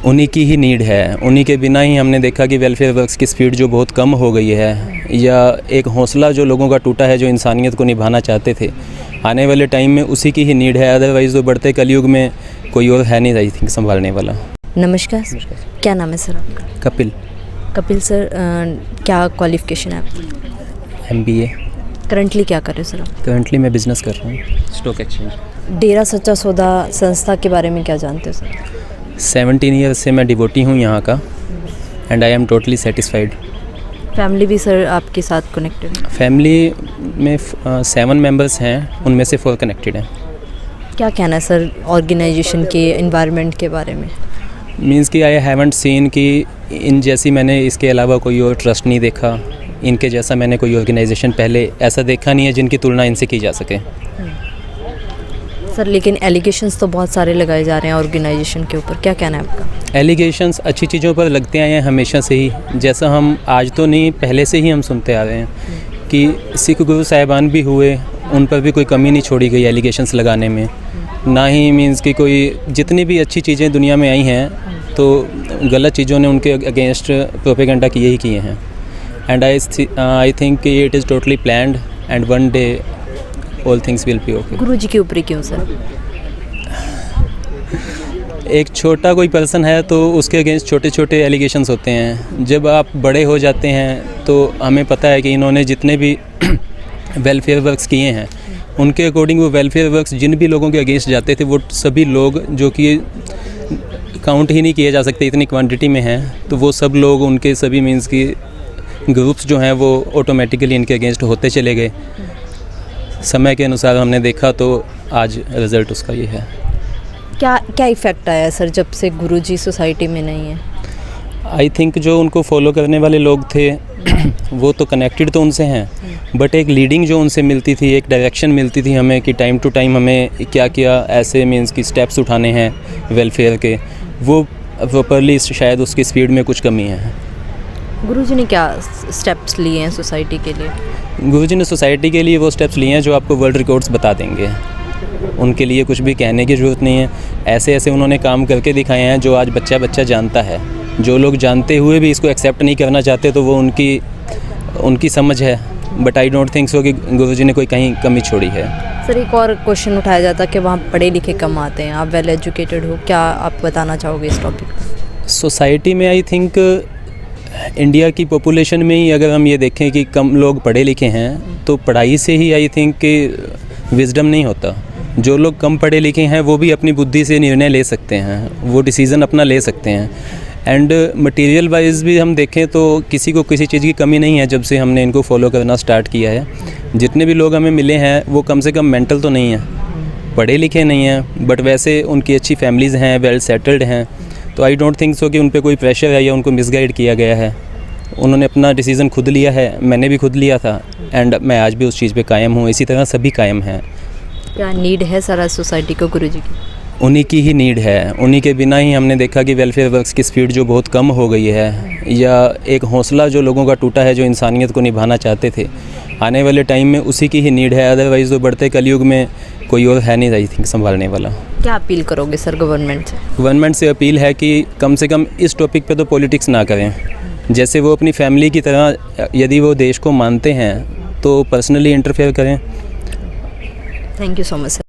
उन्हीं की ही नीड है। उन्हीं के बिना ही हमने देखा कि वेलफेयर वर्क्स की स्पीड जो बहुत कम हो गई है, या एक हौसला जो लोगों का टूटा है जो इंसानियत को निभाना चाहते थे, आने वाले टाइम में उसी की ही नीड है। अदरवाइज़ तो बढ़ते कलयुग में कोई और है नहीं आई थिंक संभालने वाला। नमस्कार, क्या नाम है सर आपका? कपिल। कपिल सर, क्या क्वालिफिकेशन है आपकी? MBA। करंटली क्या कर रहे हो सर आप? करंटली मैं बिज़नेस कर रहा हूँ, स्टॉक एक्सचेंज। डेरा सच्चा सौदा संस्था के बारे में क्या जानते हो सर? 17 ईयर्स से मैं डिवोटी हूँ यहाँ का, and I am totally satisfied. Family भी सर आपके साथ कनेक्टेड है? फैमिली में 7 मेंबर्स हैं, उनमें से 4 कनेक्टेड हैं। क्या कहना है सर ऑर्गेनाइजेशन के एनवायरनमेंट के बारे में? मीन्स कि आई हैवंट सीन कि इन जैसी मैंने इसके अलावा कोई और ट्रस्ट नहीं देखा, इनके जैसा मैंने कोई ऑर्गेनाइजेशन पहले ऐसा देखा नहीं है जिनकी तुलना इनसे की जा सके। सर लेकिन एलिगेशंस तो बहुत सारे लगाए जा रहे हैं ऑर्गेनाइजेशन के ऊपर, क्या कहना है आपका? एलिगेशंस अच्छी चीज़ों पर लगते आए हैं हमेशा से ही, जैसा हम आज तो नहीं पहले से ही हम सुनते आ रहे हैं कि सिख गुरु साहिबान भी हुए, उन पर भी कोई कमी नहीं छोड़ी गई एलिगेशंस लगाने में। ना ही मीन्स कि कोई जितनी भी अच्छी चीज़ें दुनिया में आई हैं तो गलत चीज़ों ने उनके अगेंस्ट प्रोपेगेंडा किए ही किए हैं। And I think it is totally planned and one day all things will be okay. गुरु जी के ऊपर क्यों सर? एक छोटा कोई पर्सन है तो उसके अगेंस्ट छोटे छोटे एलिगेशंस होते हैं। जब आप बड़े हो जाते हैं तो हमें पता है कि इन्होंने जितने भी वेलफेयर वर्क्स किए हैं उनके अकॉर्डिंग वो वेलफेयर वर्क्स जिन भी लोगों के अगेंस्ट जाते थे वो सभी लोग जो कि काउंट ही नहीं किए जा सकते इतनी क्वांटिटी में हैं, तो वो सब लोग उनके सभी मीन्स की ग्रुप्स जो हैं वो ऑटोमेटिकली इनके अगेंस्ट होते चले गए। समय के अनुसार हमने देखा तो आज रिज़ल्ट उसका ये है। क्या इफ़ेक्ट आया सर जब से गुरुजी सोसाइटी में नहीं है? आई थिंक जो उनको फॉलो करने वाले लोग थे वो तो कनेक्टेड तो उनसे हैं, बट एक लीडिंग जो उनसे मिलती थी, एक डायरेक्शन मिलती थी हमें कि टाइम टू टाइम हमें क्या क्या ऐसे मीन्स की स्टेप्स उठाने हैं वेलफेयर के, वो प्रॉपरली शायद उसकी स्पीड में कुछ कमी है। गुरुजी ने क्या स्टेप्स लिए हैं सोसाइटी के लिए? गुरुजी ने सोसाइटी के लिए वो स्टेप्स लिए हैं जो आपको वर्ल्ड रिकॉर्ड्स बता देंगे। उनके लिए कुछ भी कहने की ज़रूरत नहीं है, ऐसे ऐसे उन्होंने काम करके दिखाए हैं जो आज बच्चा बच्चा जानता है। जो लोग जानते हुए भी इसको एक्सेप्ट नहीं करना चाहते तो वो उनकी समझ है, but I don't think so कि गुरुजी ने कोई कहीं कमी छोड़ी है। सर एक और क्वेश्चन उठाया जाता है कि वहाँ पढ़े लिखे कम आते हैं, आप वेल एजुकेटेड हो, क्या आप बताना चाहोगे इस टॉपिक पर? सोसाइटी में आई थिंक इंडिया की पॉपुलेशन में ही अगर हम ये देखें कि कम लोग पढ़े लिखे हैं तो पढ़ाई से ही आई थिंक कि विजडम नहीं होता। जो लोग कम पढ़े लिखे हैं वो भी अपनी बुद्धि से निर्णय ले सकते हैं, वो डिसीज़न अपना ले सकते हैं। एंड मटेरियल वाइज भी हम देखें तो किसी को किसी चीज़ की कमी नहीं है जब से हमने इनको फॉलो करना स्टार्ट किया है। जितने भी लोग हमें मिले हैं वो कम से कम मेंटल तो नहीं हैं, पढ़े लिखे नहीं हैं, बट वैसे उनकी अच्छी फैमिलीज़ हैं, वेल सेटल्ड हैं। तो आई डोंट थिंक सो कि उन पर कोई प्रेशर है या उनको मिसगाइड किया गया है। उन्होंने अपना डिसीज़न खुद लिया है, मैंने भी खुद लिया था, एंड मैं आज भी उस चीज़ पे कायम हूँ। इसी तरह सभी कायम हैं। क्या नीड है सारा सोसाइटी को गुरुजी की? उन्हीं की ही नीड है। उन्हीं के बिना ही हमने देखा कि वेलफेयर वर्क्स की स्पीड जो बहुत कम हो गई है, या एक हौसला जो लोगों का टूटा है जो इंसानियत को निभाना चाहते थे, आने वाले टाइम में उसी की ही नीड है। अदरवाइज़ तो बढ़ते कलयुग में कोई और है नहीं आई थिंक संभालने वाला। क्या अपील करोगे सर गवर्नमेंट से? गवर्नमेंट से अपील है कि कम से कम इस टॉपिक पे तो पॉलिटिक्स ना करें। जैसे वो अपनी फैमिली की तरह यदि वो देश को मानते हैं तो पर्सनली इंटरफेयर करें। Thank you so much sir.